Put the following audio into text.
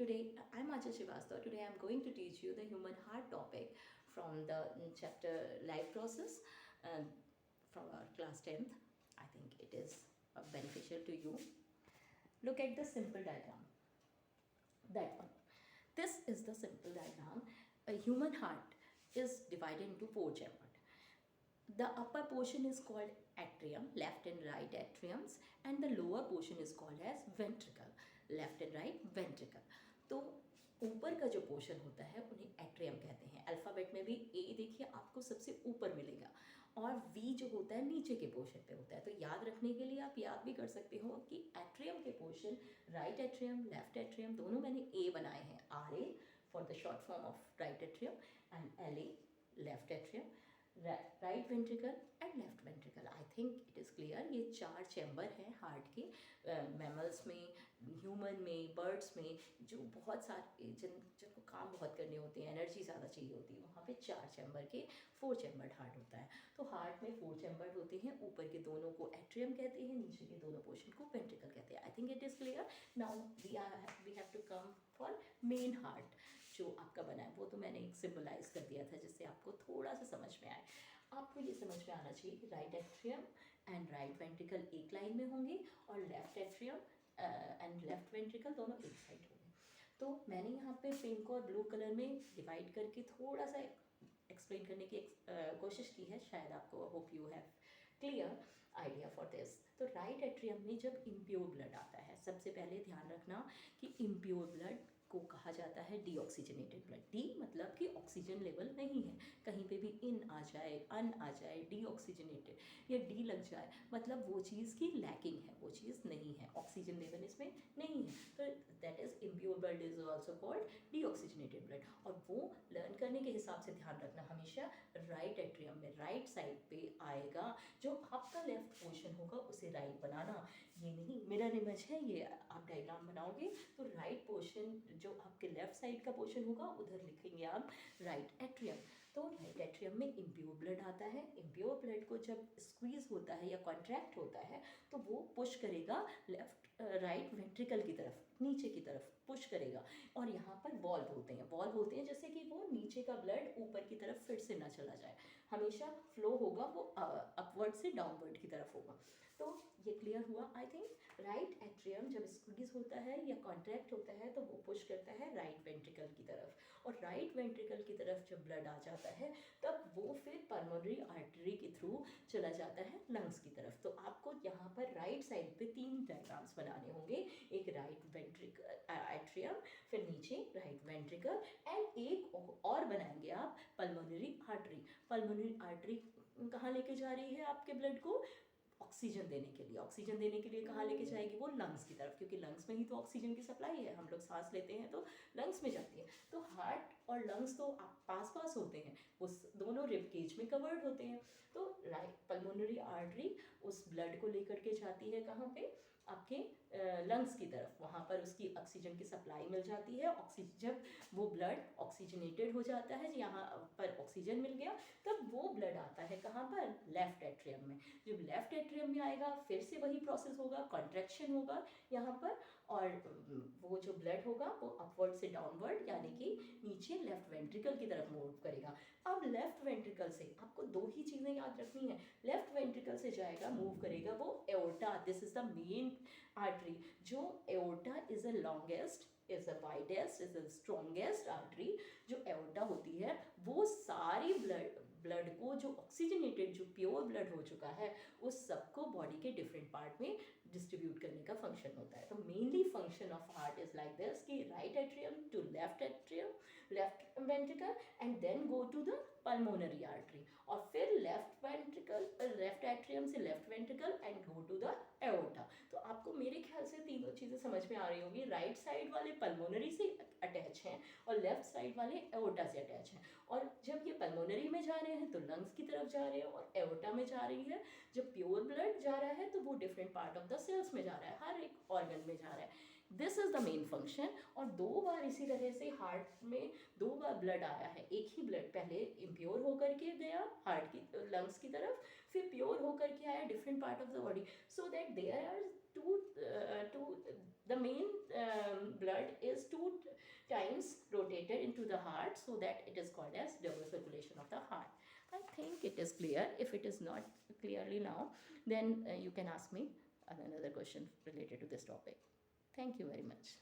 Today, I'm Acha Srivastava. Today, I'm going to teach you the human heart topic from the chapter Life Process from our class 10th. I think it is beneficial to you. Look at the simple diagram. That one. This is the simple diagram. A human heart is divided into four chambers. The upper portion is called atrium, left and right atriums, and the lower portion is called as ventricle, left and right ventricle. तो ऊपर का जो portion होता है उन्हें atrium कहते हैं. Alphabet में भी ए देखिए आपको सबसे ऊपर मिलेगा और वी जो होता है नीचे के पोर्शन पे होता है. तो याद रखने के लिए आप याद भी कर सकते हो कि एट्रियम के portion right atrium left atrium दोनों मैंने ए बनाए हैं. R A for the short form of right atrium and L A left atrium, right ventricle and left ventricle. I think it is clear. ये चार chamber हैं heart के. Mammals में, human में, बर्ड्स में, जो बहुत सारे जिनको काम बहुत करने होते हैं, एनर्जी ज़्यादा चाहिए होती है, वहाँ पे चार चैम्बर के 4 चैम्बर्ड हार्ट होता है. तो हार्ट में 4 चैम्बर्ड होते हैं. ऊपर के दोनों को एट्रियम कहते हैं, नीचे के दोनों पोर्शन को वेंट्रिकल कहते हैं. I think it is clear. Now we have to come for main heart जो आपका बना है. वो तो मैंने एक सिम्बलाइज कर दिया था जिससे आपको थोड़ा सा समझ में आए. आपको ये समझ में आना चाहिए कि right atrium and right ventricle एक लाइन में होंगे और left atrium and left ventricle दोनों एक साइड होंगे. तो मैंने यहाँ पे पिंक और ब्लू कलर में डिवाइड करके थोड़ा सा एक्सप्लेन करने की कोशिश की है. शायद आपको, hope you have clear idea for this. तो राइट एट्रियम में जब इम्प्योर ब्लड आता है, सबसे पहले ध्यान रखना कि इम्प्योर ब्लड को कहा जाता है डीऑक्सीजनेटेड ब्लड. डी मतलब कि ऑक्सीजन लेवल नहीं है, कहीं पे भी इन आ जाए, अन आ जाए, डीऑक्सीजनेटेड या डी लग जाए मतलब वो चीज़ की लैकिंग है, वो चीज़ नहीं है, ऑक्सीजन लेवल इसमें नहीं है. तो that is impure blood is also called deoxygenated blood. और वो लर्न करने के हिसाब से ध्यान रखना हमेशा राइट एट्रियम में राइट साइड पे आएगा. जो आपका लेफ्ट पोर्शन होगा उसे राइट बनाना. ये नहीं मिरर इमेज है, ये आप डायग्राम बनाओगे तो राइट पोर्शन जो आपके लेफ्ट साइड का पोर्शन होगा उधर लिखेंगे आप राइट एट्रियम. तो राइट एट्रियम में इम्प्योर ब्लड आता है. इम्प्योर ब्लड को जब स्क्वीज होता है या कॉन्ट्रैक्ट होता है तो वो पुश करेगा लेफ्ट राइट वेंट्रिकल की तरफ, नीचे की तरफ पुश करेगा. और यहाँ पर वॉल्व होते हैं, वॉल्व होते हैं जैसे कि वो नीचे का ब्लड ऊपर की तरफ फिर से ना चला जाए, हमेशा फ्लो होगा वो अपवर्ड से डाउनवर्ड की तरफ होगा. तो ये क्लियर हुआ. आई थिंक राइट एट्रियम जब स्क्वीज होता है या कॉन्ट्रैक्ट होता है तो वो पुश करता है राइट वेंट्रिकल की तरफ, और राइट वेंट्रिकल की तरफ जब ब्लड आ जाता है तब वो फिर पल्मोनरी आर्टरी के थ्रू चला जाता है लंग्स की तरफ. तो आपको यहाँ पर राइट साइड पे 3 डायग्राम्स बनाने होंगे. एक राइट वेंट्रिकल एट्रियम, फिर नीचे राइट वेंट्रिकल, एंड एक और बनाएंगे आप पल्मोनरी आर्टरी. पल्मोनरी आर्टरी कहाँ लेके जा रही है आपके ब्लड को? ऑक्सीजन देने के लिए. ऑक्सीजन देने के लिए कहाँ लेके जाएगी? वो लंग्स की तरफ, क्योंकि लंग्स में ही तो ऑक्सीजन की सप्लाई है. हम लोग सांस लेते हैं तो लंग्स में जाती है. तो हार्ट और लंग्स तो पास पास होते हैं, वो दोनों रिब केज में कवर्ड होते हैं. तो राइट पल्मोनरी आर्टरी उस ब्लड को लेकर के जाती है कहाँ पे? आपके लंग्स की तरफ. वहाँ पर उसकी ऑक्सीजन की सप्लाई मिल जाती है. ऑक्सीजन जब वो ब्लड ऑक्सीजनेटेड हो जाता है, यहाँ पर ऑक्सीजन मिल गया, तब वो ब्लड आता है कहाँ पर? लेफ्ट एट्रियम में. जब लेफ्ट एट्रियम में आएगा फिर से वही प्रोसेस होगा, कॉन्ट्रैक्शन होगा यहाँ पर, और वो जो ब्लड होगा वो अपवर्ड से डाउनवर्ड यानी कि नीचे लेफ्ट वेंट्रिकल की तरफ मूव करेगा. अब लेफ्ट वेंट्रिकल से आपको 2 ही चीज़ें याद रखनी है. लेफ्ट वेंट्रिकल से जाएगा, मूव करेगा वो aorta. This is the main artery. जो aorta is the longest, is the widest, is the strongest artery. जो एओर्टा होती है वो सारी ब्लड को, जो ऑक्सीजनेटेड, जो प्योर ब्लड हो चुका है, उस सबको बॉडी के डिफरेंट पार्ट में डिस्ट्रीब्यूट करने का फंक्शन होता है. तो mainly function of heart is like this कि right atrium to left atrium, left ventricle, and then go to the pulmonary artery, और फिर लेफ्ट वेंट्रिकल, लेफ्ट एट्रियम से left ventricle and go to the aorta. तो आपको मेरे ख्याल से तीनों चीज़ें समझ में आ रही होंगी. राइट साइड वाले पल्मोनरी से अटैच हैं और लेफ्ट साइड वाले एओर्टा से अटैच हैं. और जब ये पल्मोनरी में जा रहे हैं तो लंग्स की तरफ जा रहे हैं, और एओर्टा में जा रही है जब प्योर ब्लड जा रहा है तो वो different part of the cells में जा रहा है, हर एक ऑर्गन में जा रहा है. This is the main function. और 2 बार इसी तरह से हार्ट में 2 बार ब्लड आया है. एक ही ब्लड पहले इम्प्योर होकर के गया हार्ट की लंग्स की तरफ, फिर प्योर होकर के आया different part of the body. So that there are two the main blood is two times rotated into the heart, so that it is called as double circulation of the heart. I think it is clear. If it is not clearly now, then you can ask me another question related to this topic. Thank you very much.